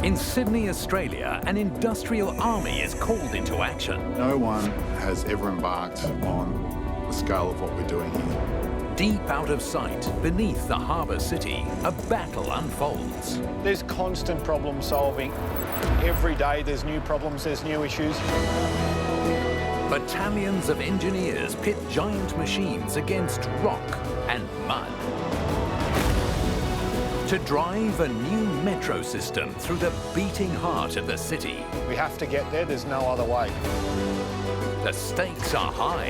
In Sydney, Australia, an industrial army is called into action. No one has ever embarked on the scale of what we're doing here. Deep out of sight, beneath the harbour city, a battle unfolds. There's constant problem solving. Every day there's new problems, there's new issues. Battalions of engineers pit giant machines against rock and mud to drive a new metro system through the beating heart of the city. We have to get there, there's no other way. The stakes are high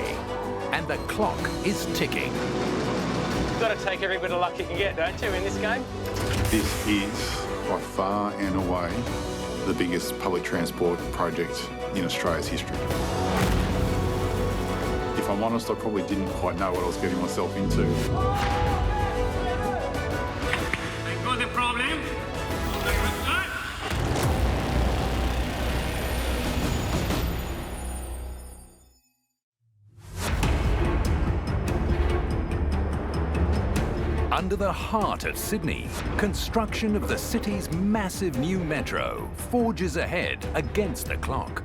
and the clock is ticking. You've got to take every bit of luck you can get, don't you, in this game? This is by far and away the biggest public transport project in Australia's history. If I'm honest, I probably didn't quite know what I was getting myself into. The problem. Under the heart of Sydney, construction of the city's massive new metro forges ahead against the clock.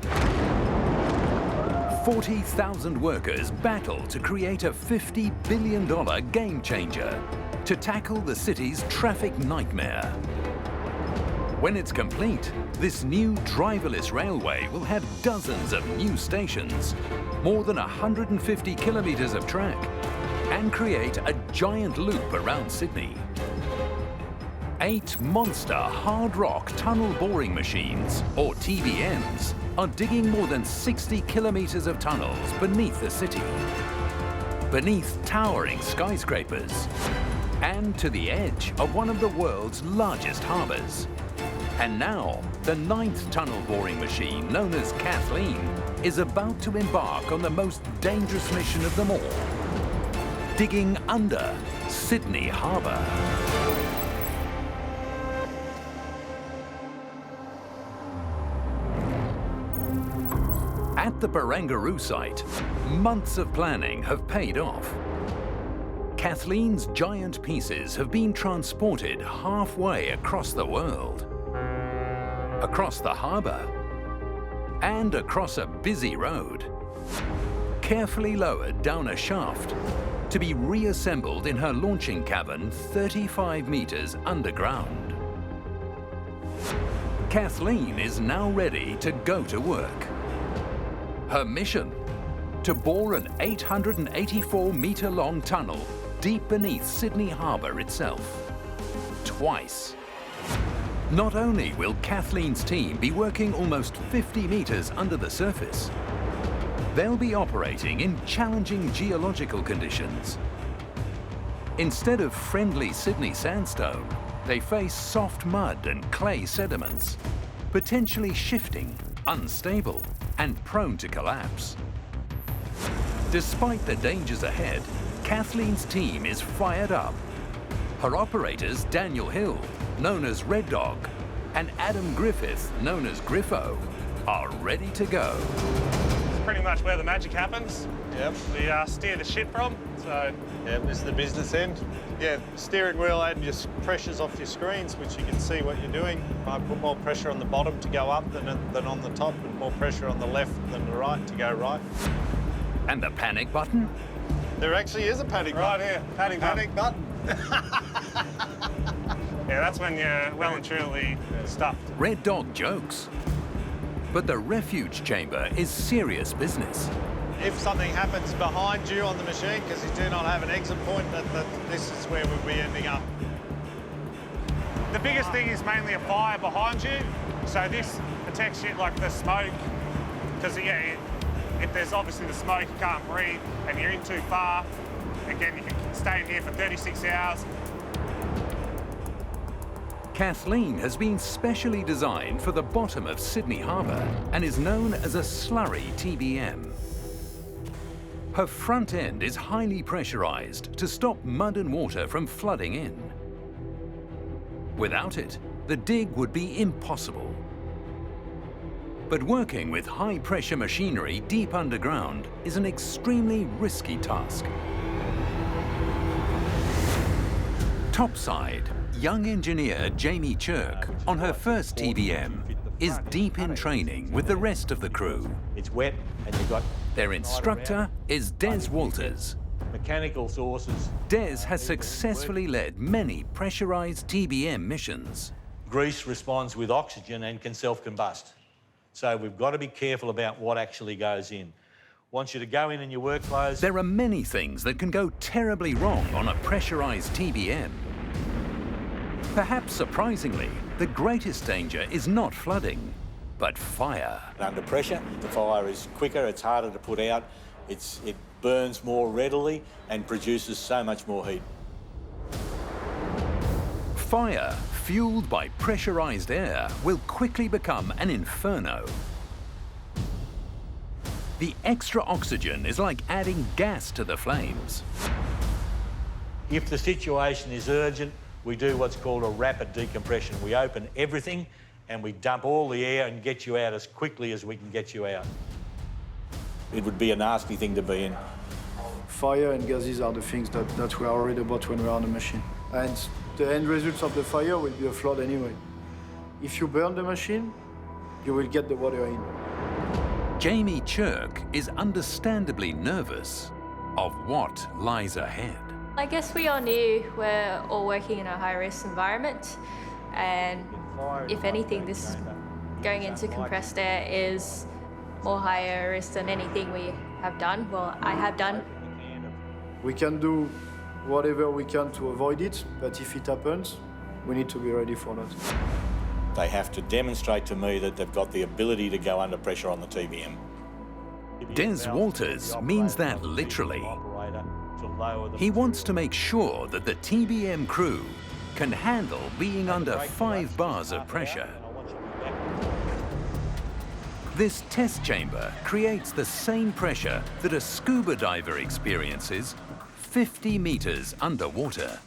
40,000 workers battle to create a $50 billion game changer to tackle the city's traffic nightmare. When it's complete, this new driverless railway will have dozens of new stations, more than 150 kilometres of track, and create a giant loop around Sydney. 8 monster hard rock tunnel boring machines, or TBMs, are digging more than 60 kilometres of tunnels beneath the city, beneath towering skyscrapers, and to the edge of one of the world's largest harbours. And now, the 9th tunnel boring machine, known as Kathleen, is about to embark on the most dangerous mission of them all, digging under Sydney Harbour. At the Barangaroo site, months of planning have paid off. Kathleen's giant pieces have been transported halfway across the world, across the harbour, and across a busy road, carefully lowered down a shaft to be reassembled in her launching cavern 35 metres underground. Kathleen is now ready to go to work. Her mission? To bore an 884-metre-long tunnel deep beneath Sydney Harbour itself. Twice. Not only will Kathleen's team be working almost 50 metres under the surface, they'll be operating in challenging geological conditions. Instead of friendly Sydney sandstone, they face soft mud and clay sediments, potentially shifting, unstable, and prone to collapse. Despite the dangers ahead, Kathleen's team is fired up. Her operators, Daniel Hill, known as Red Dog, and Adam Griffith, known as Griffo, are ready to go. It's pretty much where the magic happens. Yep. We steer the shit from, so... Yeah, this is the business end. Yeah, steering wheel and your pressures off your screens, which you can see what you're doing. I put more pressure on the bottom to go up than on the top, and more pressure on the left than the right to go right. And the panic button? There actually is a panic Right button. here, panic button. Yeah, that's when you're well and truly stuffed. Red Dog jokes. But the refuge chamber is serious business. If something happens behind you on the machine, because you do not have an exit point, this is where we'll be ending up. The biggest thing is mainly a fire behind you. So this protects you, like the smoke, because yeah, if there's obviously the smoke, you can't breathe, and you're in too far, again, you can stay in here for 36 hours. Kathleen has been specially designed for the bottom of Sydney Harbour and is known as a slurry TBM. Her front end is highly pressurized to stop mud and water from flooding in. Without it, the dig would be impossible. But working with high-pressure machinery deep underground is an extremely risky task. Topside, Young engineer Jamie Chirk, on her first TBM, is deep in training with the rest of the crew. It's wet and you've got... Their instructor is Des Walters. Mechanical sources. Des has successfully led many pressurized TBM missions. Grease responds with oxygen and can self-combust. So we've got to be careful about what actually goes in. Want you to go in your work clothes. There are many things that can go terribly wrong on a pressurized TBM. Perhaps surprisingly, the greatest danger is not flooding, but fire. Under pressure, the fire is quicker, it's harder to put out, it burns more readily and produces so much more heat. Fire, fueled by pressurized air, will quickly become an inferno. The extra oxygen is like adding gas to the flames. If the situation is urgent, we do what's called a rapid decompression. We open everything and we dump all the air and get you out as quickly as we can get you out. It would be a nasty thing to be in. Fire and gases are the things that we are worried about when we are on the machine. And the end result of the fire will be a flood anyway. If you burn the machine, you will get the water in. Jamie Chirk is understandably nervous of what lies ahead. I guess we all knew we're all working in a high-risk environment, and if anything, this is going into compressed air is more higher risk than anything we have done. Well, I have done. We can do whatever we can to avoid it, but if it happens, we need to be ready for that. They have to demonstrate to me that they've got the ability to go under pressure on the TBM. Des Walters means that literally. He wants to make sure that the TBM crew can handle being under 5 bars of pressure. This test chamber creates the same pressure that a scuba diver experiences 50 meters underwater.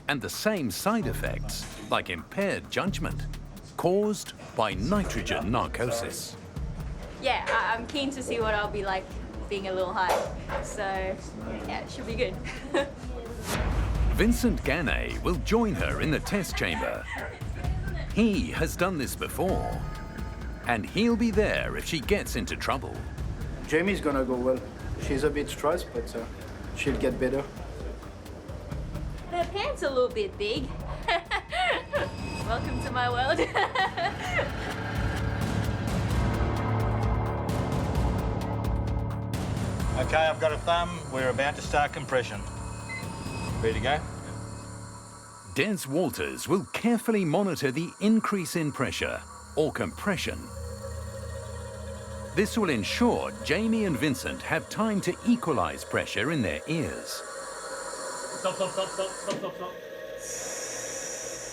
And the same side effects, like impaired judgment, caused by nitrogen narcosis. Yeah, I'm keen to see what I'll be like being a little high. So, yeah, it should be good. Vincent Ganay will join her in the test chamber. He has done this before, and he'll be there if she gets into trouble. Jamie's gonna go well. She's a bit stressed, but she'll get better. The pants are a little bit big. Welcome to my world. Okay, I've got a thumb. We're about to start compression. Ready to go? Des Walters will carefully monitor the increase in pressure, or compression. This will ensure Jamie and Vincent have time to equalize pressure in their ears. Stop, stop, stop, stop, stop, stop, stop.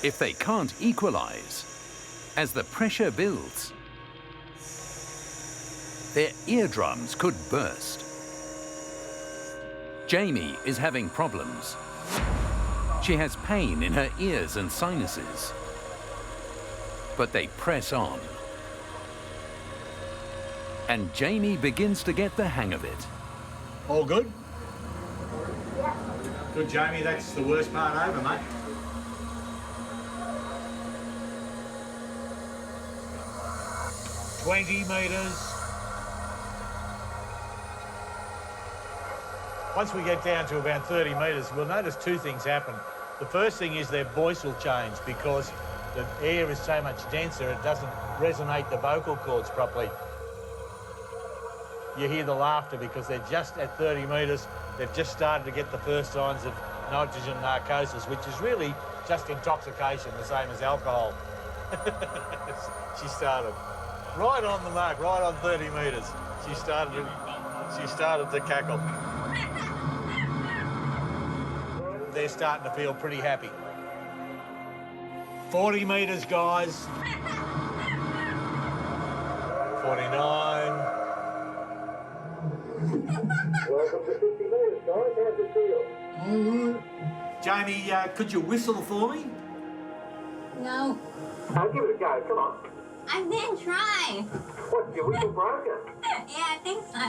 If they can't equalize, as the pressure builds, their eardrums could burst. Jamie is having problems. She has pain in her ears and sinuses. But they press on. And Jamie begins to get the hang of it. All good? Good, Jamie. That's the worst part over, mate. $20 meters. Once we get down to about 30 metres, we'll notice 2 things happen. The first thing is their voice will change because the air is so much denser, it doesn't resonate the vocal cords properly. You hear the laughter because they're just at 30 metres. They've just started to get the first signs of nitrogen narcosis, which is really just intoxication, the same as alcohol. She started right on the mark, right on 30 metres. She started to cackle. They're starting to feel pretty happy. 40 metres, guys. 49. Welcome to 50 metres, guys. How's it feel? Jamie, could you whistle for me? No. I'll give it a go. Come on. I didn't try. What, your whistle broken? Yeah, I think so.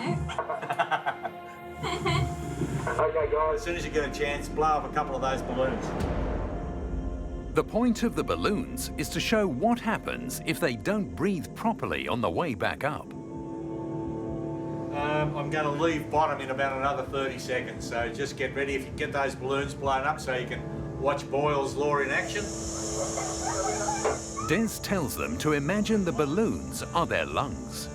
Okay, guys. As soon as you get a chance, blow up a couple of those balloons. The point of the balloons is to show what happens if they don't breathe properly on the way back up. I'm going to leave bottom in about another 30 seconds, so just get ready if you get those balloons blown up so you can watch Boyle's law in action. Des tells them to imagine the balloons are their lungs.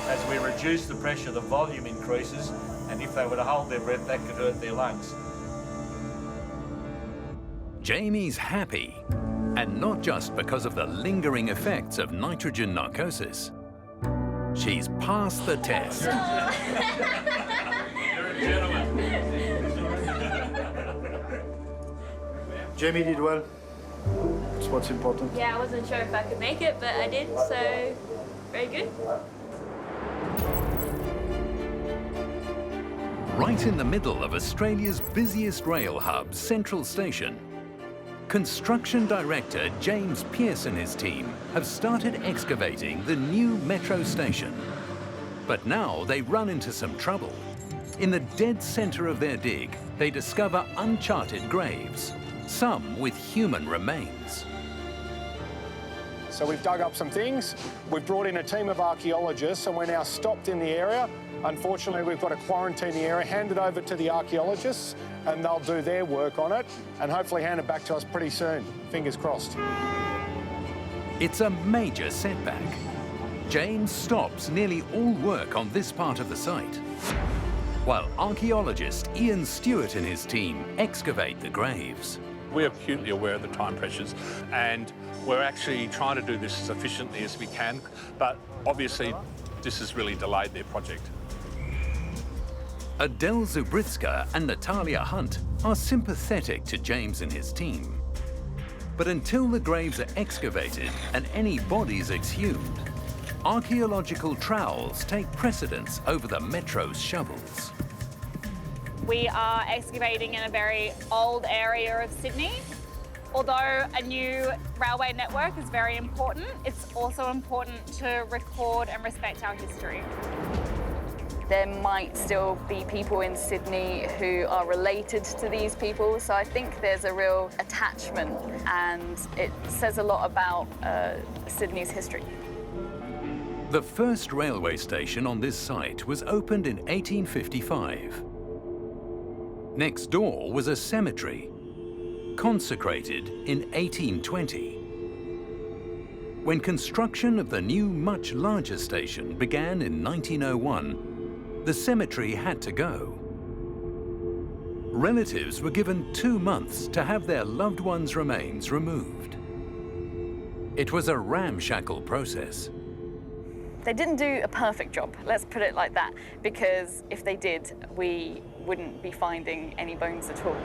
As we reduce the pressure, the volume increases, and if they were to hold their breath, that could hurt their lungs. Jamie's happy, and not just because of the lingering effects of nitrogen narcosis. She's passed the test. You're a gentleman. Jamie did well. That's what's important. Yeah, I wasn't sure if I could make it, but I did, so very good. Right in the middle of Australia's busiest rail hub, Central Station, Construction Director James Pearce and his team have started excavating the new metro station. But now they run into some trouble. In the dead centre of their dig, they discover uncharted graves, some with human remains. So we've dug up some things, we've brought in a team of archaeologists, and we're now stopped in the area. Unfortunately, we've got to quarantine the area, hand it over to the archaeologists, and they'll do their work on it, and hopefully hand it back to us pretty soon. Fingers crossed. It's a major setback. James stops nearly all work on this part of the site, while archaeologist Ian Stewart and his team excavate the graves. We're acutely aware of the time pressures, and we're actually trying to do this as efficiently as we can, but obviously this has really delayed their project. Adele Zubritska and Natalia Hunt are sympathetic to James and his team. But until the graves are excavated and any bodies exhumed, archaeological trowels take precedence over the metro's shovels. We are excavating in a very old area of Sydney. Although a new railway network is very important, it's also important to record and respect our history. There might still be people in Sydney who are related to these people, so I think there's a real attachment, and it says a lot about Sydney's history. The first railway station on this site was opened in 1855. Next door was a cemetery, consecrated in 1820. When construction of the new, much larger station began in 1901, the cemetery had to go. Relatives were given 2 months to have their loved ones' remains removed. It was a ramshackle process. They didn't do a perfect job, let's put it like that, because if they did, we wouldn't be finding any bones at all.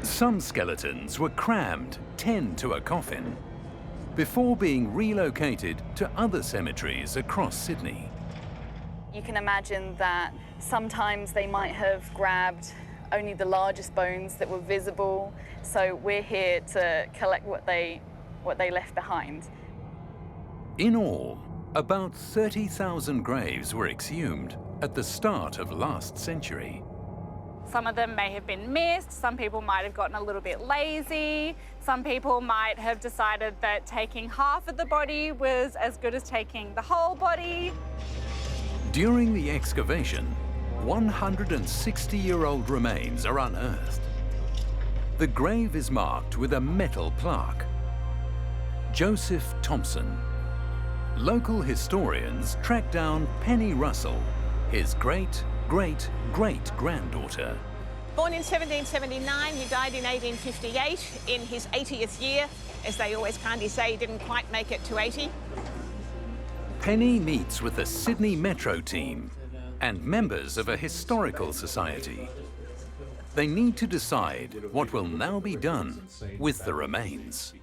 Some skeletons were crammed 10 to a coffin before being relocated to other cemeteries across Sydney. You can imagine that sometimes they might have grabbed only the largest bones that were visible, so we're here to collect what they left behind. In all, about 30,000 graves were exhumed at the start of last century. Some of them may have been missed, some people might have gotten a little bit lazy, some people might have decided that taking half of the body was as good as taking the whole body. During the excavation, 160-year-old remains are unearthed. The grave is marked with a metal plaque. Joseph Thompson. Local historians track down Penny Russell, his great-great-great-granddaughter. Born in 1779, he died in 1858 in his 80th year. As they always kindly say, he didn't quite make it to 80. Penny meets with the Sydney Metro team and members of a historical society. They need to decide what will now be done with the remains.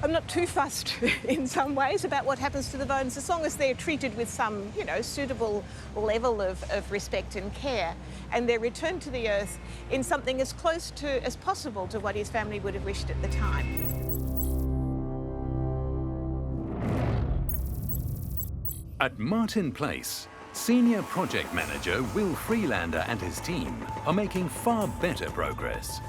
I'm not too fussed in some ways about what happens to the bones, as long as they're treated with some, suitable level of respect and care, and they're returned to the earth in something as close to as possible to what his family would have wished at the time. At Martin Place, Senior Project Manager Will Freelander and his team are making far better progress.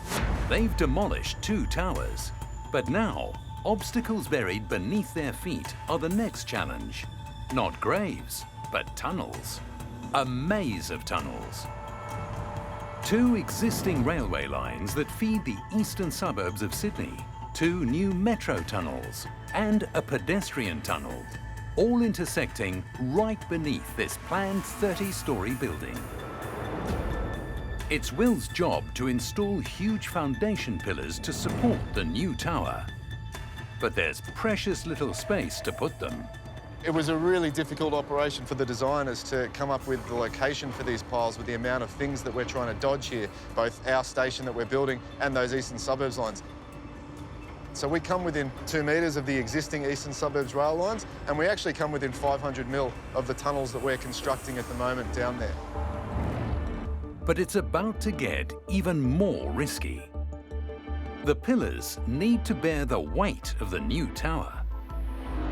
They've demolished 2 towers, but now obstacles buried beneath their feet are the next challenge. Not graves, but tunnels. A maze of tunnels. 2 existing railway lines that feed the eastern suburbs of Sydney, 2 new metro tunnels, and a pedestrian tunnel, all intersecting right beneath this planned 30-storey building. It's Will's job to install huge foundation pillars to support the new tower. But there's precious little space to put them. It was a really difficult operation for the designers to come up with the location for these piles with the amount of things that we're trying to dodge here, both our station that we're building and those eastern suburbs lines. So we come within 2 metres of the existing eastern suburbs rail lines, and we actually come within 500 mil of the tunnels that we're constructing at the moment down there. But it's about to get even more risky. The pillars need to bear the weight of the new tower,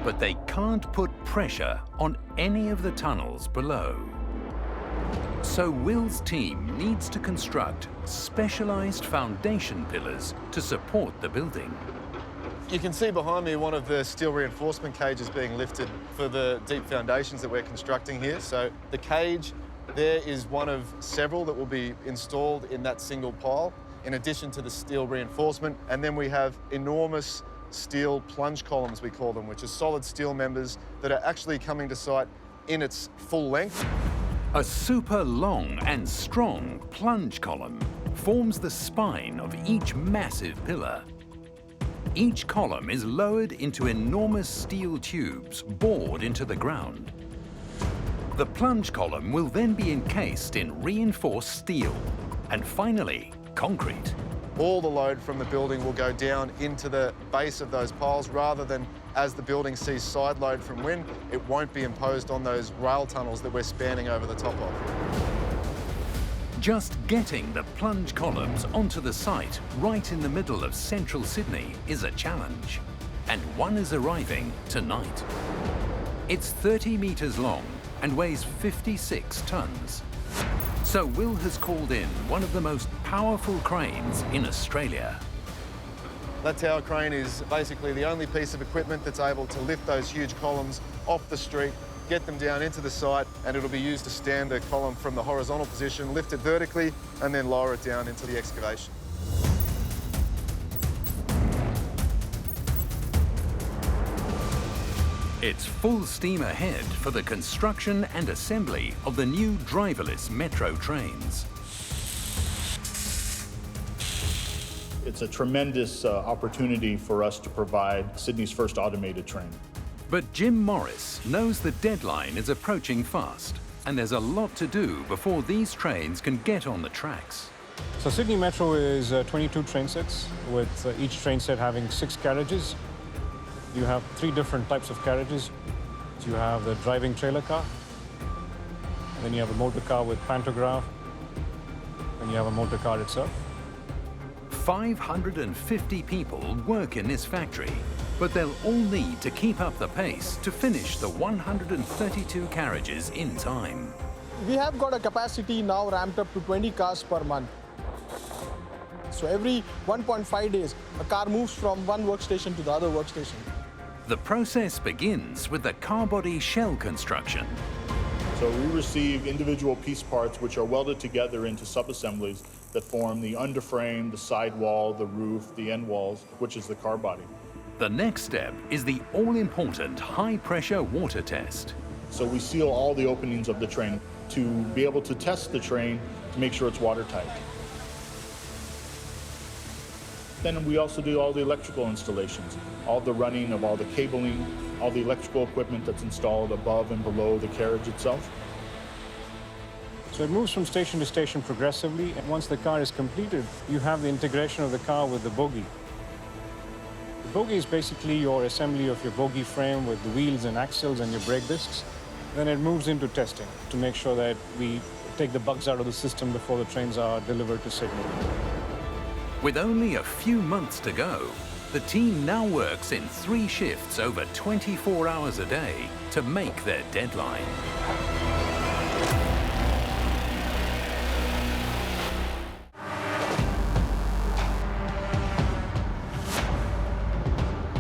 but they can't put pressure on any of the tunnels below. So Will's team needs to construct specialised foundation pillars to support the building. You can see behind me one of the steel reinforcement cages being lifted for the deep foundations that we're constructing here. So the cage there is one of several that will be installed in that single pile, in addition to the steel reinforcement. And then we have enormous steel plunge columns, we call them, which are solid steel members that are actually coming to site in its full length. A super long and strong plunge column forms the spine of each massive pillar. Each column is lowered into enormous steel tubes bored into the ground. The plunge column will then be encased in reinforced steel and finally concrete. All the load from the building will go down into the base of those piles rather than as the building sees side load from wind, it won't be imposed on those rail tunnels that we're spanning over the top of. Just getting the plunge columns onto the site right in the middle of central Sydney is a challenge, and one is arriving tonight. It's 30 metres long and weighs 56 tonnes. So Will has called in one of the most powerful cranes in Australia. That tower crane is basically the only piece of equipment that's able to lift those huge columns off the street, get them down into the site, and it'll be used to stand the column from the horizontal position, lift it vertically, and then lower it down into the excavation. It's full steam ahead for the construction and assembly of the new driverless metro trains. It's a tremendous opportunity for us to provide Sydney's first automated train. But Jim Morris knows the deadline is approaching fast, and there's a lot to do before these trains can get on the tracks. So Sydney Metro is 22 train sets, with each train set having 6 carriages. You have 3 different types of carriages. So you have the driving trailer car, then you have a motor car with pantograph, and you have a motor car itself. 550 people work in this factory, but they'll all need to keep up the pace to finish the 132 carriages in time. We have got a capacity now ramped up to 20 cars per month. So every 1.5 days, a car moves from one workstation to the other workstation. The process begins with the car body shell construction. So we receive individual piece parts which are welded together into sub-assemblies that form the underframe, the sidewall, the roof, the end walls, which is the car body. The next step is the all-important high-pressure water test. So we seal all the openings of the train to be able to test the train to make sure it's watertight. Then we also do all the electrical installations, all the running of all the cabling, all the electrical equipment that's installed above and below the carriage itself. So it moves from station to station progressively, and once the car is completed, you have the integration of the car with the bogie. The bogie is basically your assembly of your bogie frame with the wheels and axles and your brake discs. Then it moves into testing to make sure that we take the bugs out of the system before the trains are delivered to Sydney. With only a few months to go, the team now works in 3 shifts over 24 hours a day to make their deadline.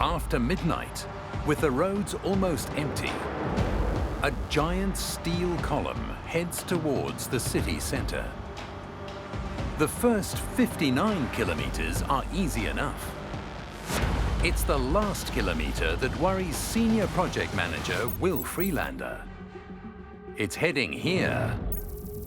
After midnight, with the roads almost empty, a giant steel column heads towards the city centre. The first 59 kilometres are easy enough. It's the last kilometre that worries Senior Project Manager Will Freelander. It's heading here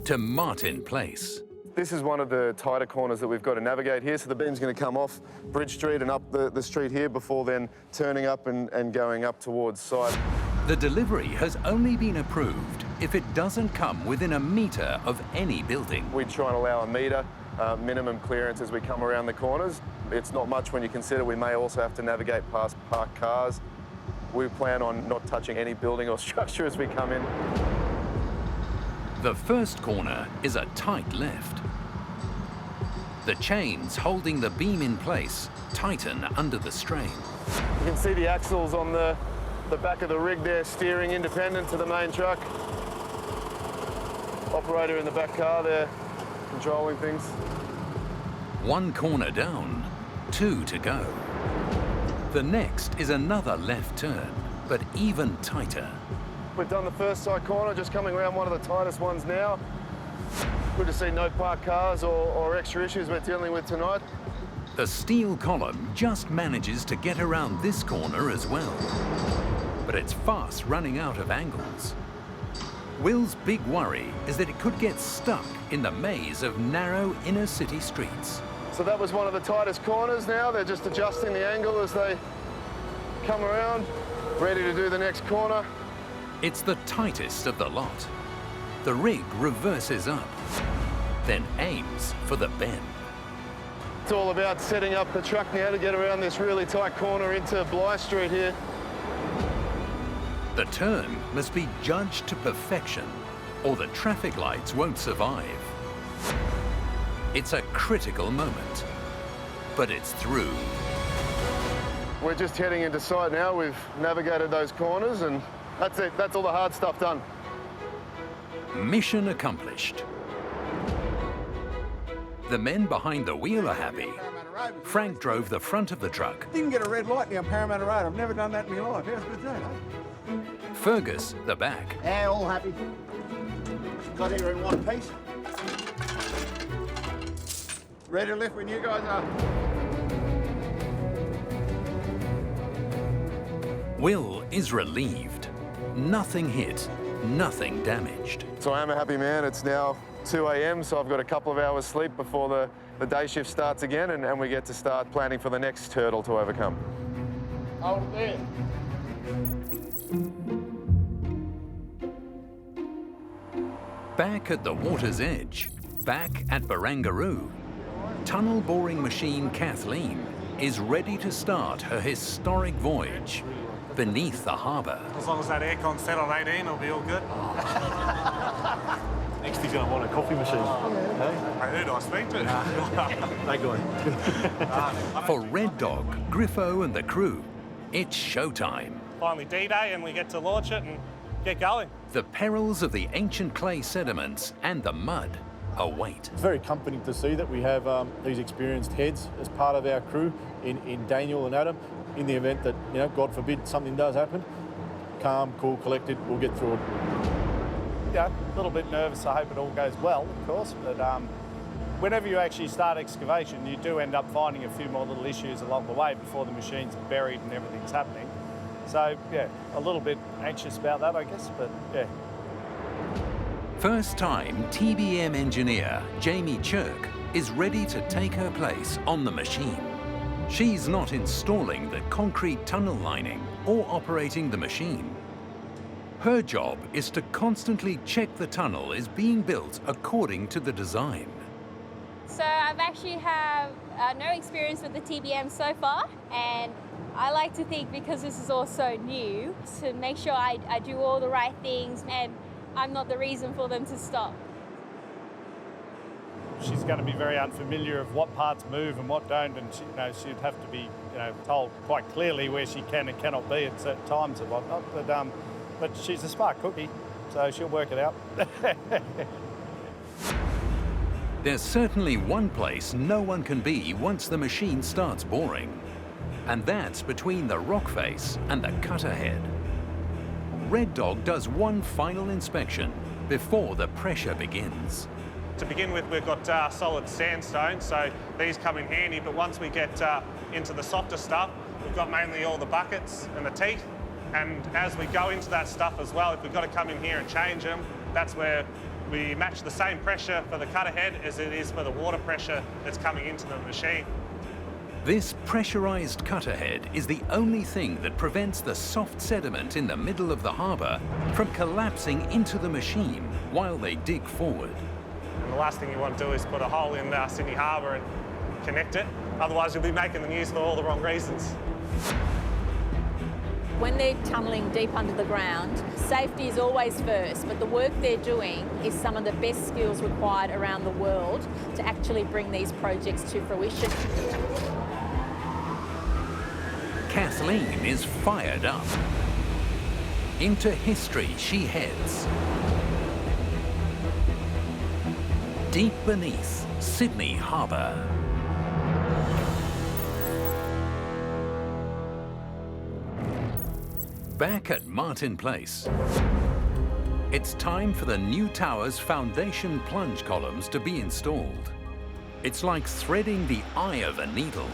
to Martin Place. This is one of the tighter corners that we've got to navigate here. So the beam's going to come off Bridge Street and up the street here before then turning up and going up towards site. The delivery has only been approved if it doesn't come within a metre of any building. We try and allow a metre minimum clearance as we come around the corners. It's not much when you consider we may also have to navigate past parked cars. We plan on not touching any building or structure as we come in. The first corner is a tight left. The chains holding the beam in place tighten under the strain. You can see the axles on the back of the rig there steering independent to the main truck. Operator in the back car there controlling things. One corner down, 2 to go. The next is another left turn, but even tighter. We've done the first side corner, just coming around one of the tightest ones now. Good to see no parked cars or extra issues we're dealing with tonight. The steel column just manages to get around this corner as well. But it's fast running out of angles. Will's big worry is that it could get stuck in the maze of narrow inner city streets. So that was one of the tightest corners now. They're just adjusting the angle as they come around, ready to do the next corner. It's the tightest of the lot. The rig reverses up, then aims for the bend. It's all about setting up the truck now to get around this really tight corner into Bly Street here. The turn must be judged to perfection, or the traffic lights won't survive. It's a critical moment, but it's through. We're just heading into sight now. We've navigated those corners and that's it. That's all the hard stuff done. Mission accomplished. The men behind the wheel are happy. Frank drove the front of the truck. Didn't get a red light down Parramatta Road. I've never done that in my life. How's good that, eh? Fergus, the back. Yeah, all happy. Got here in one piece. Ready to lift when you guys are. Will is relieved. Nothing hit, nothing damaged. So I am a happy man. It's now 2 a.m, so I've got a couple of hours sleep before the day shift starts again and we get to start planning for the next hurdle to overcome. Hold it there. Back at the water's edge, back at Barangaroo, tunnel boring machine Kathleen is ready to start her historic voyage beneath the harbour. As long as that aircon's set on 18, it'll be all good. Next he's going to want a coffee machine. I heard I speak to it. They go. For Red Dog, Griffo and the crew, it's showtime. Finally D-Day and we get to launch it and get going. The perils of the ancient clay sediments and the mud await. It's very comforting to see that we have these experienced heads as part of our crew in Daniel and Adam. In the event that, you know, God forbid, something does happen, calm, cool, collected, we'll get through it. Yeah, a little bit nervous. I hope it all goes well, of course, but whenever you actually start excavation, you do end up finding a few more little issues along the way before the machine's buried and everything's happening. So, yeah, a little bit anxious about that, I guess, but yeah. First time TBM engineer Jamie Chirk is ready to take her place on the machine. She's not installing the concrete tunnel lining or operating the machine. Her job is to constantly check the tunnel is being built according to the design. So I've actually have no experience with the TBM so far, and I like to think, because this is all so new, to make sure I do all the right things and I'm not the reason for them to stop. She's going to be very unfamiliar of what parts move and what don't, and she'd have to be told quite clearly where she can and cannot be at certain times and whatnot. But she's a smart cookie, so she'll work it out. There's certainly one place no one can be once the machine starts boring. And that's between the rock face and the cutter head. Red Dog does one final inspection before the pressure begins. To begin with, we've got solid sandstone, so these come in handy, but once we get into the softer stuff, we've got mainly all the buckets and the teeth. And as we go into that stuff as well, if we've got to come in here and change them, that's where we match the same pressure for the cutter head as it is for the water pressure that's coming into the machine. This pressurized cutter head is the only thing that prevents the soft sediment in the middle of the harbour from collapsing into the machine while they dig forward. And the last thing you want to do is put a hole in Sydney Harbour and connect it. Otherwise, you'll be making the news for all the wrong reasons. When they're tunnelling deep under the ground, safety is always first, but the work they're doing is some of the best skills required around the world to actually bring these projects to fruition. Kathleen is fired up. Into history she heads. Deep beneath Sydney Harbour. Back at Martin Place, it's time for the new tower's foundation plunge columns to be installed. It's like threading the eye of a needle,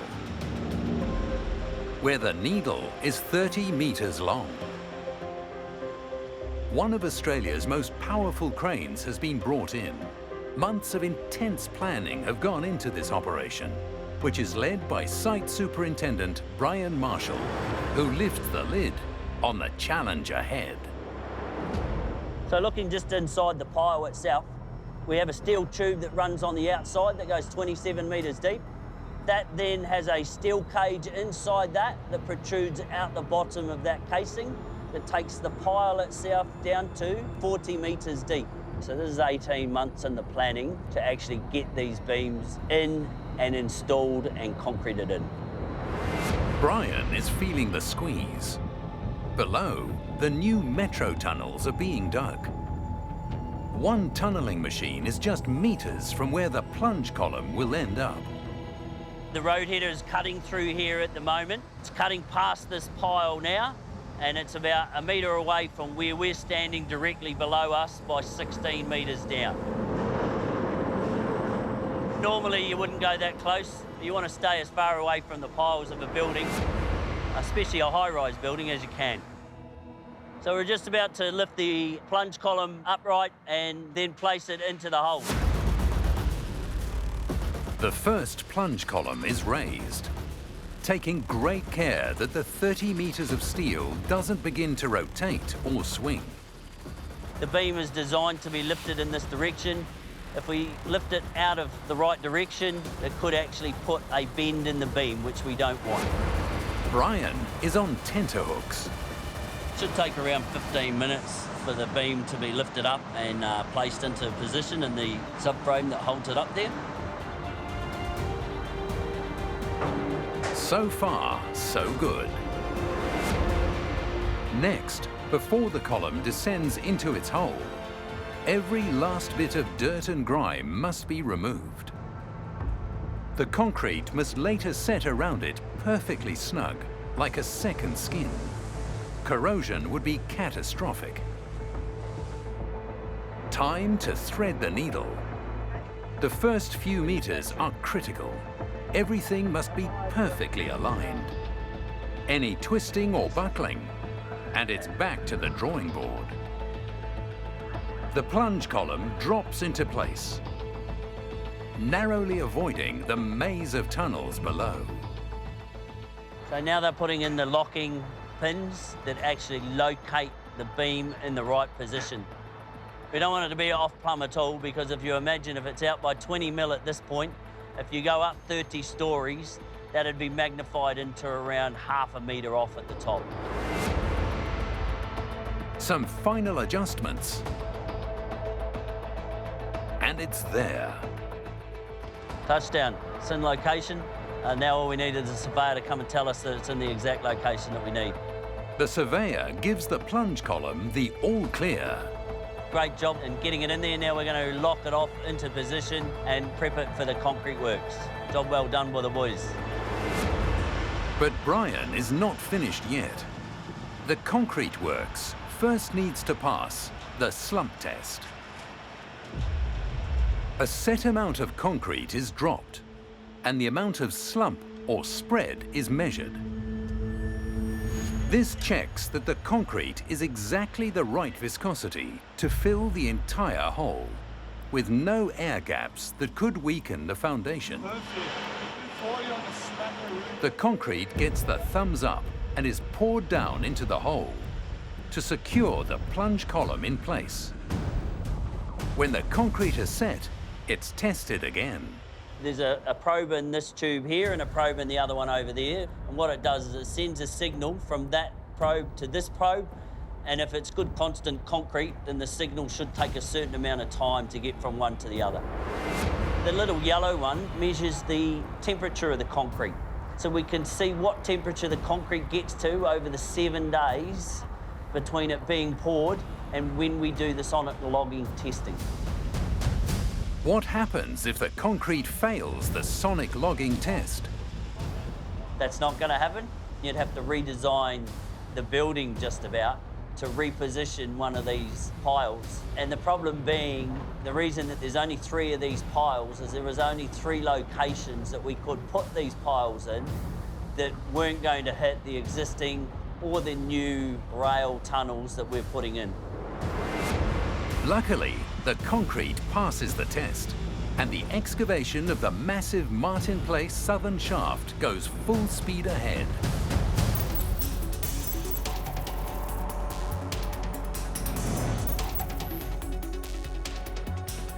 where the needle is 30 metres long. One of Australia's most powerful cranes has been brought in. Months of intense planning have gone into this operation, which is led by Site Superintendent Brian Marshall, who lifts the lid on the challenge ahead. So looking just inside the pile itself, we have a steel tube that runs on the outside that goes 27 metres deep. That then has a steel cage inside that protrudes out the bottom of that casing that takes the pile itself down to 40 metres deep. So this is 18 months in the planning to actually get these beams in and installed and concreted in. Brian is feeling the squeeze. Below, the new metro tunnels are being dug. One tunnelling machine is just metres from where the plunge column will end up. The road header is cutting through here at the moment. It's cutting past this pile now, and it's about a metre away from where we're standing directly below us by 16 metres down. Normally you wouldn't go that close. You want to stay as far away from the piles of a building, especially a high-rise building, as you can. So we're just about to lift the plunge column upright and then place it into the hole. The first plunge column is raised, taking great care that the 30 metres of steel doesn't begin to rotate or swing. The beam is designed to be lifted in this direction. If we lift it out of the right direction, it could actually put a bend in the beam, which we don't want. Brian is on tenterhooks. Should take around 15 minutes for the beam to be lifted up and placed into position in the subframe that holds it up there. So far, so good. Next, before the column descends into its hole, every last bit of dirt and grime must be removed. The concrete must later set around it perfectly snug, like a second skin. Corrosion would be catastrophic. Time to thread the needle. The first few meters are critical. Everything must be perfectly aligned. Any twisting or buckling, and it's back to the drawing board. The plunge column drops into place, narrowly avoiding the maze of tunnels below. So now they're putting in the locking pins that actually locate the beam in the right position. We don't want it to be off plumb at all, because if you imagine if it's out by 20 mil at this point, if you go up 30 stories, that'd be magnified into around ½ a metre off at the top. Some final adjustments, and it's there. Touchdown. It's in location. Now all we need is a surveyor to come and tell us that it's in the exact location that we need. The surveyor gives the plunge column the all clear. Great job in getting it in there. Now we're going to lock it off into position and prep it for the concrete works. Job well done by the boys. But Brian is not finished yet. The concrete works first needs to pass the slump test. A set amount of concrete is dropped, and the amount of slump or spread is measured. This checks that the concrete is exactly the right viscosity to fill the entire hole, with no air gaps that could weaken the foundation. The concrete gets the thumbs up and is poured down into the hole to secure the plunge column in place. When the concrete is set, it's tested again. There's a probe in this tube here and a probe in the other one over there. And what it does is it sends a signal from that probe to this probe. And if it's good constant concrete, then the signal should take a certain amount of time to get from one to the other. The little yellow one measures the temperature of the concrete. So we can see what temperature the concrete gets to over the 7 days between it being poured and when we do the sonic logging testing. What happens if the concrete fails the sonic logging test? That's not going to happen. You'd have to redesign the building just about to reposition one of these piles. And the problem being, the reason that there's only 3 of these piles is there was only 3 locations that we could put these piles in that weren't going to hit the existing or the new rail tunnels that we're putting in. Luckily, the concrete passes the test, and the excavation of the massive Martin Place southern shaft goes full speed ahead.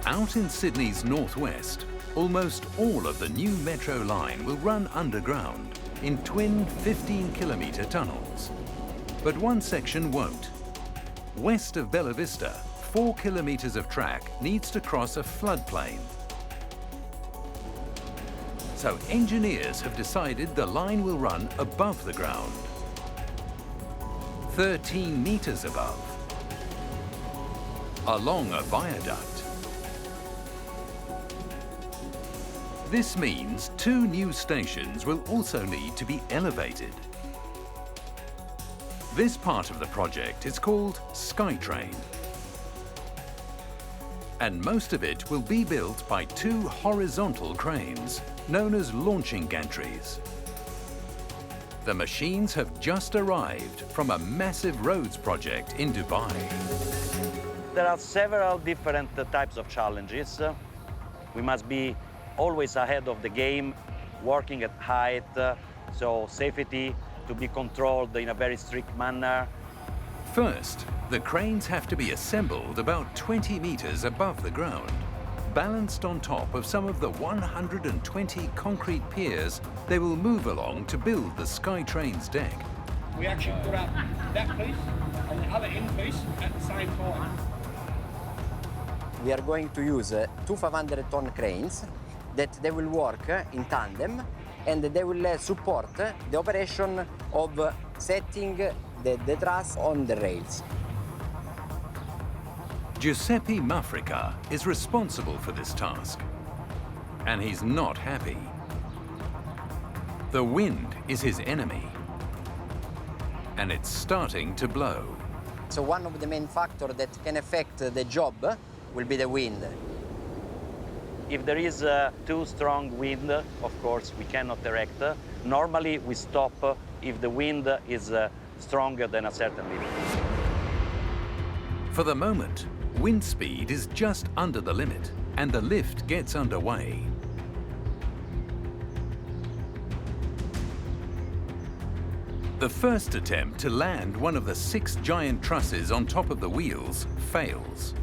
Out in Sydney's northwest, almost all of the new metro line will run underground in twin 15-kilometre tunnels. But one section won't. West of Bella Vista, 4 kilometres of track needs to cross a floodplain. So engineers have decided the line will run above the ground, 13 metres above, along a viaduct. This means 2 new stations will also need to be elevated. This part of the project is called Skytrain, and most of it will be built by 2 horizontal cranes, known as launching gantries. The machines have just arrived from a massive roads project in Dubai. There are several different types of challenges. We must be always ahead of the game, working at height, so safety to be controlled in a very strict manner. First, the cranes have to be assembled about 20 meters above the ground, balanced on top of some of the 120 concrete piers they will move along to build the Skytrain's deck. We actually put up that piece and the other end piece at the same time. We are going to use 2 500-ton cranes that they will work in tandem, and they will support the operation of setting the truss on the rails. Giuseppe Mafrica is responsible for this task, and he's not happy. The wind is his enemy, and it's starting to blow. So one of the main factors that can affect the job will be the wind. If there is too strong wind, of course, we cannot erect. Normally, we stop if the wind is stronger than a certain limit. For the moment, wind speed is just under the limit, and the lift gets underway. The first attempt to land one of the 6 giant trusses on top of the wheels fails.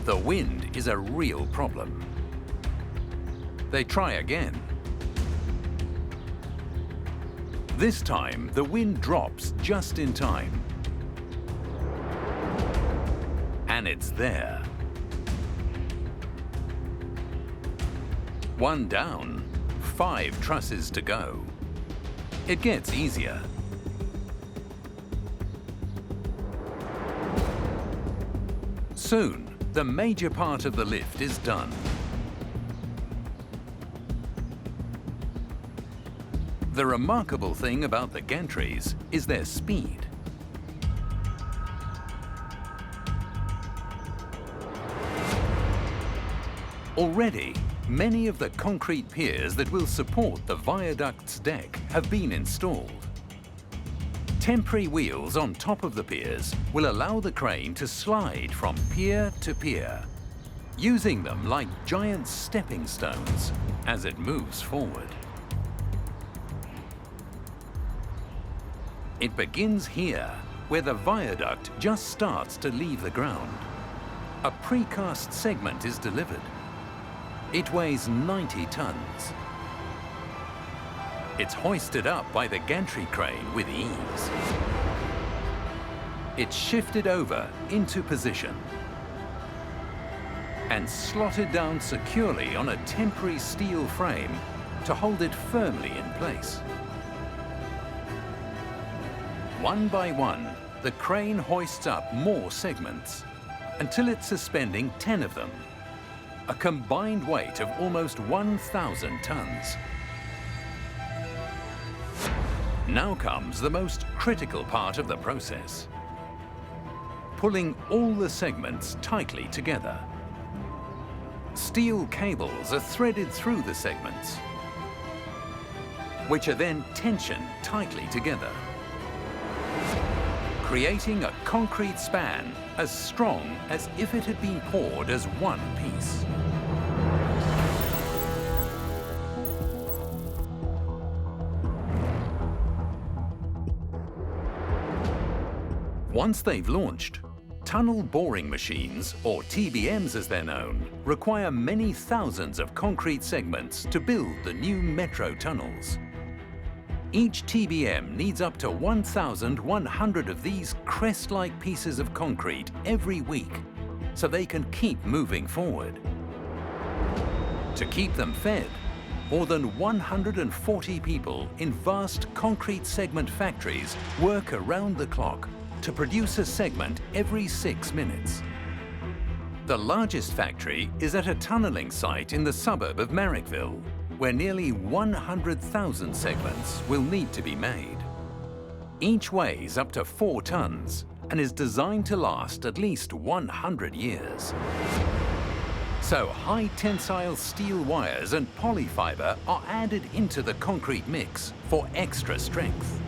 The wind is a real problem. They try again. This time, the wind drops just in time. And it's there. One down, 5 trusses to go. It gets easier. Soon, the major part of the lift is done. The remarkable thing about the gantries is their speed. Already, many of the concrete piers that will support the viaduct's deck have been installed. Temporary wheels on top of the piers will allow the crane to slide from pier to pier, using them like giant stepping stones as it moves forward. It begins here, where the viaduct just starts to leave the ground. A precast segment is delivered. It weighs 90 tons. It's hoisted up by the gantry crane with ease. It's shifted over into position and slotted down securely on a temporary steel frame to hold it firmly in place. One by one, the crane hoists up more segments until it's suspending 10 of them, a combined weight of almost 1,000 tons. Now comes the most critical part of the process: pulling all the segments tightly together. Steel cables are threaded through the segments, which are then tensioned tightly together, creating a concrete span as strong as if it had been poured as one piece. Once they've launched, tunnel boring machines, or TBMs as they're known, require many thousands of concrete segments to build the new metro tunnels. Each TBM needs up to 1,100 of these crest-like pieces of concrete every week, so they can keep moving forward. To keep them fed, more than 140 people in vast concrete segment factories work around the clock to produce a segment every 6 minutes. The largest factory is at a tunnelling site in the suburb of Marrickville, where nearly 100,000 segments will need to be made. Each weighs up to 4 tons and is designed to last at least 100 years. So high tensile steel wires and polyfibre are added into the concrete mix for extra strength.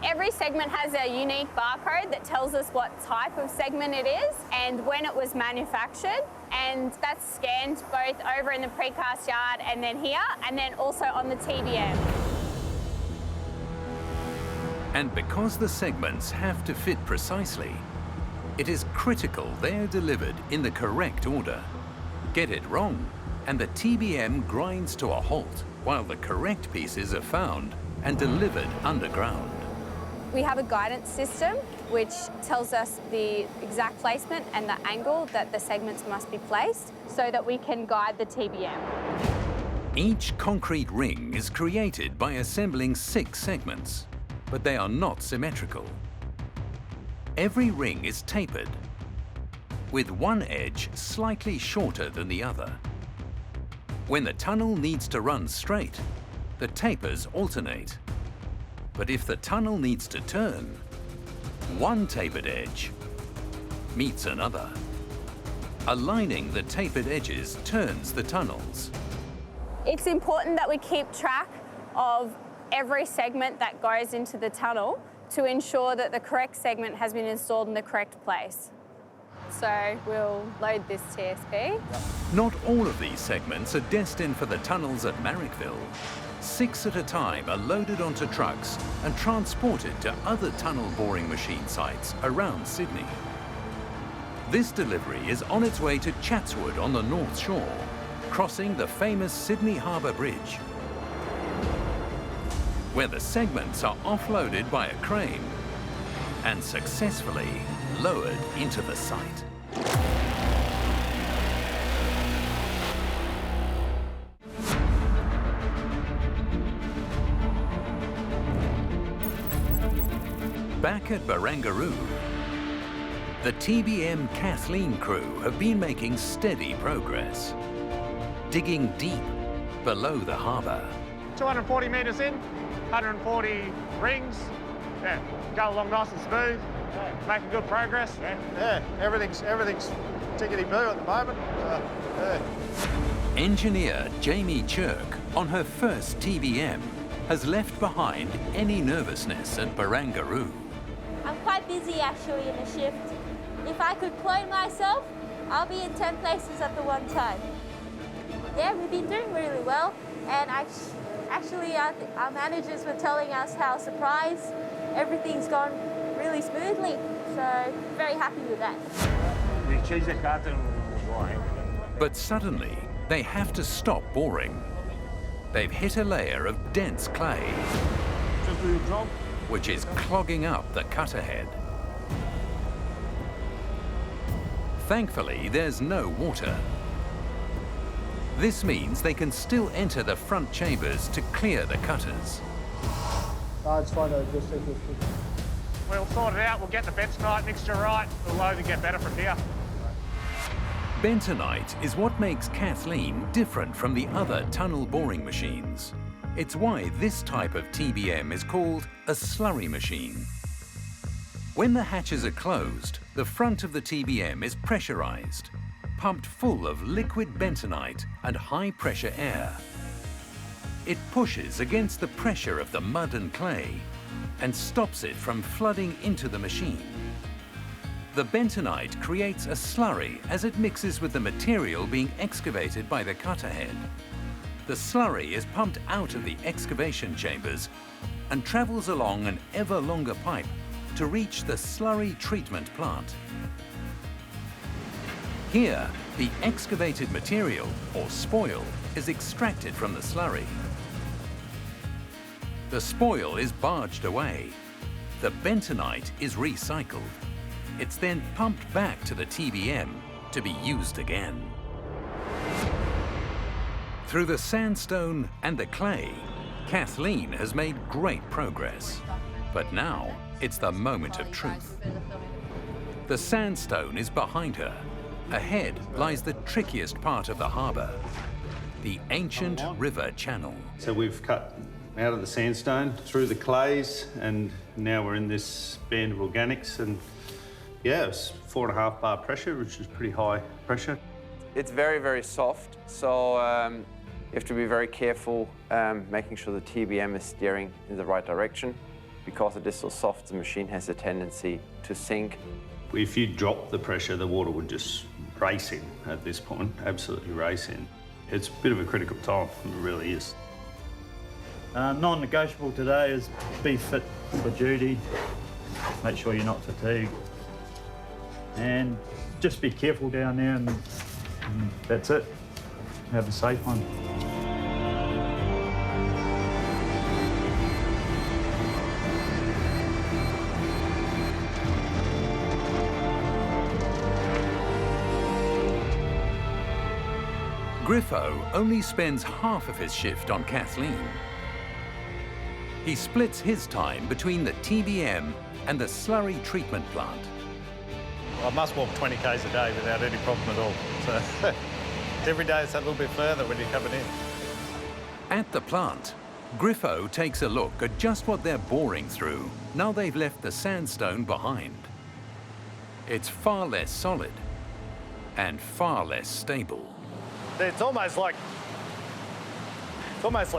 Every segment has a unique barcode that tells us what type of segment it is and when it was manufactured, and that's scanned both over in the precast yard and then here, and then also on the TBM. And because the segments have to fit precisely, it is critical they're delivered in the correct order. Get it wrong, and the TBM grinds to a halt while the correct pieces are found and delivered underground. We have a guidance system which tells us the exact placement and the angle that the segments must be placed so that we can guide the TBM. Each concrete ring is created by assembling 6 segments, but they are not symmetrical. Every ring is tapered, with one edge slightly shorter than the other. When the tunnel needs to run straight, the tapers alternate. But if the tunnel needs to turn, one tapered edge meets another. Aligning the tapered edges turns the tunnels. It's important that we keep track of every segment that goes into the tunnel to ensure that the correct segment has been installed in the correct place. So we'll load this TSB. Not all of these segments are destined for the tunnels at Marrickville. 6 at a time are loaded onto trucks and transported to other tunnel boring machine sites around Sydney. This delivery is on its way to Chatswood on the North Shore, crossing the famous Sydney Harbour Bridge, where the segments are offloaded by a crane and successfully lowered into the site. Back at Barangaroo, the TBM Kathleen crew have been making steady progress, digging deep below the harbour. 240 metres in, 140 rings. Yeah, go along nice and smooth, making good progress. Yeah, everything's tickety-boo at the moment. Engineer Jamie Chirk, on her first TBM, has left behind any nervousness at Barangaroo. I'm quite busy actually in a shift. If I could clone myself, I'll be in 10 places at the one time. Yeah, we've been doing really well, and actually our managers were telling us how surprised everything's gone really smoothly, so very happy with that. But suddenly, they have to stop boring. They've hit a layer of dense clay, which is clogging up the cutter head. Thankfully, there's no water. This means they can still enter the front chambers to clear the cutters. It's fine, I'll just take this. We'll sort it out, we'll get the bentonite mixture right, we'll only get better from here. Bentonite is what makes Kathleen different from the other tunnel boring machines. It's why this type of TBM is called a slurry machine. When the hatches are closed, the front of the TBM is pressurized, pumped full of liquid bentonite and high-pressure air. It pushes against the pressure of the mud and clay and stops it from flooding into the machine. The bentonite creates a slurry as it mixes with the material being excavated by the cutter head. The slurry is pumped out of the excavation chambers and travels along an ever longer pipe to reach the slurry treatment plant. Here, the excavated material, or spoil, is extracted from the slurry. The spoil is barged away. The bentonite is recycled. It's then pumped back to the TBM to be used again. Through the sandstone and the clay, Kathleen has made great progress. But now, it's the moment of truth. The sandstone is behind her. Ahead lies the trickiest part of the harbour, the ancient river channel. So we've cut out of the sandstone, through the clays, and now we're in this band of organics, and yeah, it's 4.5 bar pressure, which is pretty high pressure. It's very, very soft, so you have to be very careful making sure the TBM is steering in the right direction. Because it is so soft, the machine has a tendency to sink. If you drop the pressure, the water would just race in at this point, absolutely race in. It's a bit of a critical time, it really is. Non-negotiable today is be fit for duty, make sure you're not fatigued, and just be careful down there, and that's it. Have a safe one. Griffo only spends half of his shift on Kathleen. He splits his time between the TBM and the slurry treatment plant. I must walk 20 k's a day without any problem at all. So every day it's a little bit further when you're coming in. At the plant, Griffo takes a look at just what they're boring through now they've left the sandstone behind. It's far less solid and far less stable. It's almost like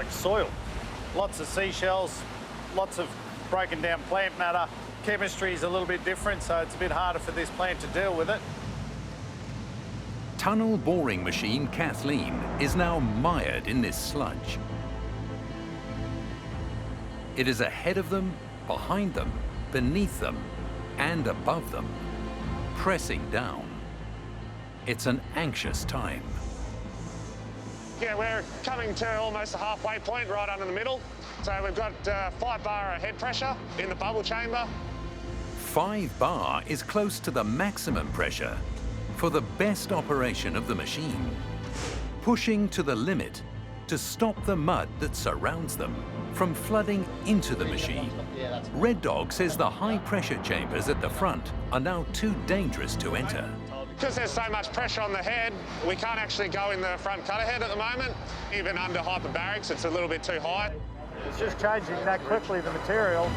soil. Lots of seashells, lots of broken down plant matter. Chemistry is a little bit different, so it's a bit harder for this plant to deal with it. Tunnel boring machine Kathleen is now mired in this sludge. It is ahead of them, behind them, beneath them, and above them, pressing down. It's an anxious time. Yeah, we're coming to almost the halfway point, right under the middle. So we've got 5 bar head pressure in the bubble chamber. 5 bar is close to the maximum pressure for the best operation of the machine, pushing to the limit to stop the mud that surrounds them from flooding into the machine. Red Dog says the high pressure chambers at the front are now too dangerous to enter. Because there's so much pressure on the head, we can't actually go in the front cutter head at the moment. Even under hyperbarics, it's a little bit too high. It's just changing that quickly, the material.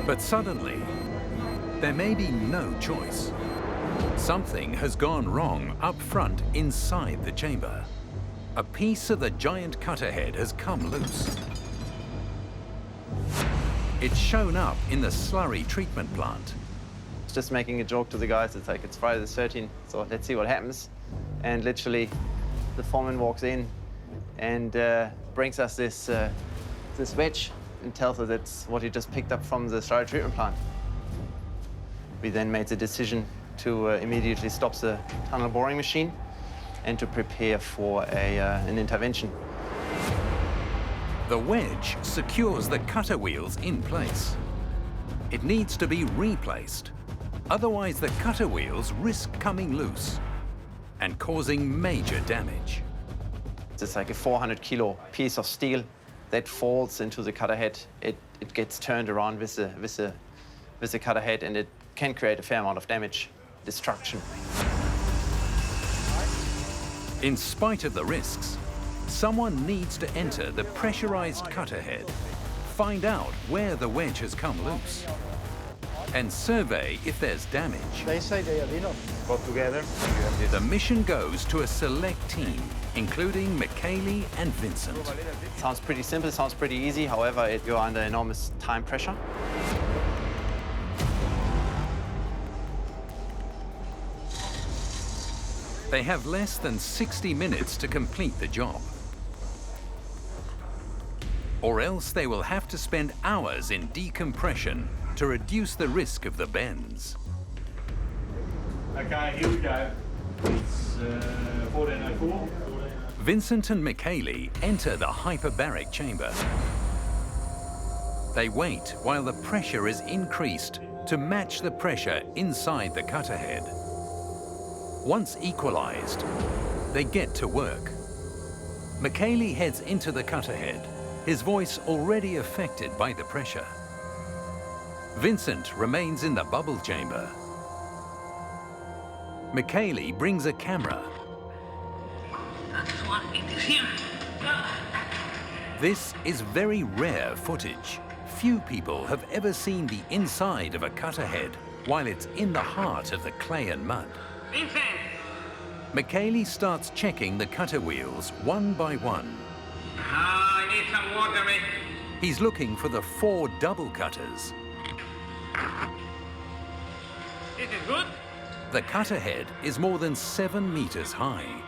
But suddenly, there may be no choice. Something has gone wrong up front inside the chamber. A piece of the giant cutter head has come loose. It's shown up in the slurry treatment plant. Just making a joke to the guys. It's like, it's Friday the 13th, so let's see what happens. And literally, the foreman walks in and brings us this wedge and tells us it's what he just picked up from the slurry treatment plant. We then made the decision to immediately stop the tunnel boring machine and to prepare for an intervention. The wedge secures the cutter wheels in place. It needs to be replaced. Otherwise, the cutter wheels risk coming loose and causing major damage. It's like a 400-kilo piece of steel that falls into the cutter head. It gets turned around with the cutter head, and it can create a fair amount of damage, destruction. In spite of the risks, someone needs to enter the pressurized cutter head, find out where the wedge has come loose, and survey if there's damage. They say they are not got together. The mission goes to a select team, including Michele and Vincent. Sounds pretty simple, sounds pretty easy. However, you're under enormous time pressure. They have less than 60 minutes to complete the job. Or else they will have to spend hours in decompression to reduce the risk of the bends. Okay, here we go. It's 1404. Vincent and Michele enter the hyperbaric chamber. They wait while the pressure is increased to match the pressure inside the cutter head. Once equalized, they get to work. Michele heads into the cutter head, his voice already affected by the pressure. Vincent remains in the bubble chamber. Michele brings a camera. This is very rare footage. Few people have ever seen the inside of a cutter head while it's in the heart of the clay and mud. Vincent! Michele starts checking the cutter wheels one by one. I need some water, mate. He's looking for the 4 double cutters. This is good? The cutter head is more than 7 meters high.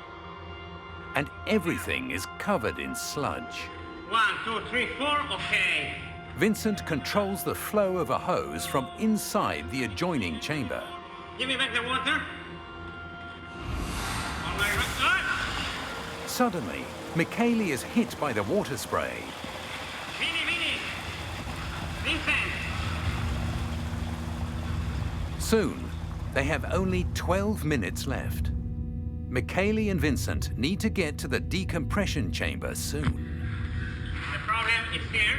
And everything is covered in sludge. 1, 2, 3, 4, okay. Vincent controls the flow of a hose from inside the adjoining chamber. Give me back the water. Oh my God. Suddenly, Michele is hit by the water spray. Vinny! Vincent! Soon, they have only 12 minutes left. Michele and Vincent need to get to the decompression chamber soon. The problem is here.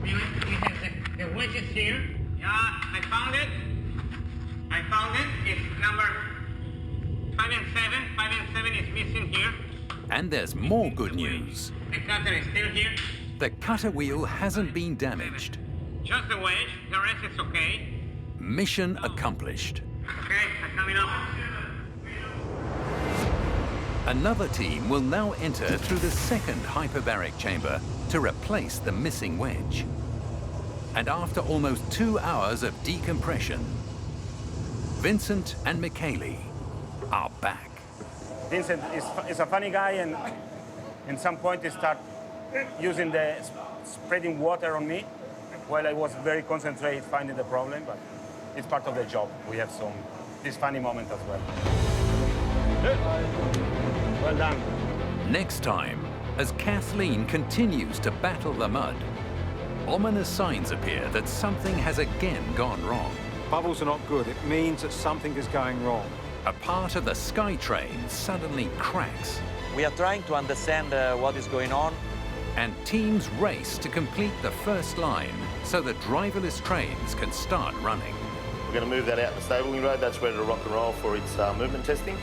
We have the wedges here. Yeah, I found it. It's number 5 and 7. 5 and 7 is missing here. And there's more good news. The cutter is still here. The cutter wheel hasn't been damaged. Just the wedge. The rest is okay. Mission accomplished. Okay, I'm coming up. Another team will now enter through the second hyperbaric chamber to replace the missing wedge. And after almost 2 hours of decompression, Vincent and Michele are back. Vincent is a funny guy, and in some point he started using the spreading water on me while I was very concentrated finding the problem, but it's part of the job. We have this funny moment as well. Well done. Next time, as Kathleen continues to battle the mud, ominous signs appear that something has again gone wrong. Bubbles are not good. It means that something is going wrong. A part of the Skytrain suddenly cracks. We are trying to understand what is going on. And teams race to complete the first line so that driverless trains can start running. We're going to move that out in the stabling road. That's ready to rock and roll for its movement testing.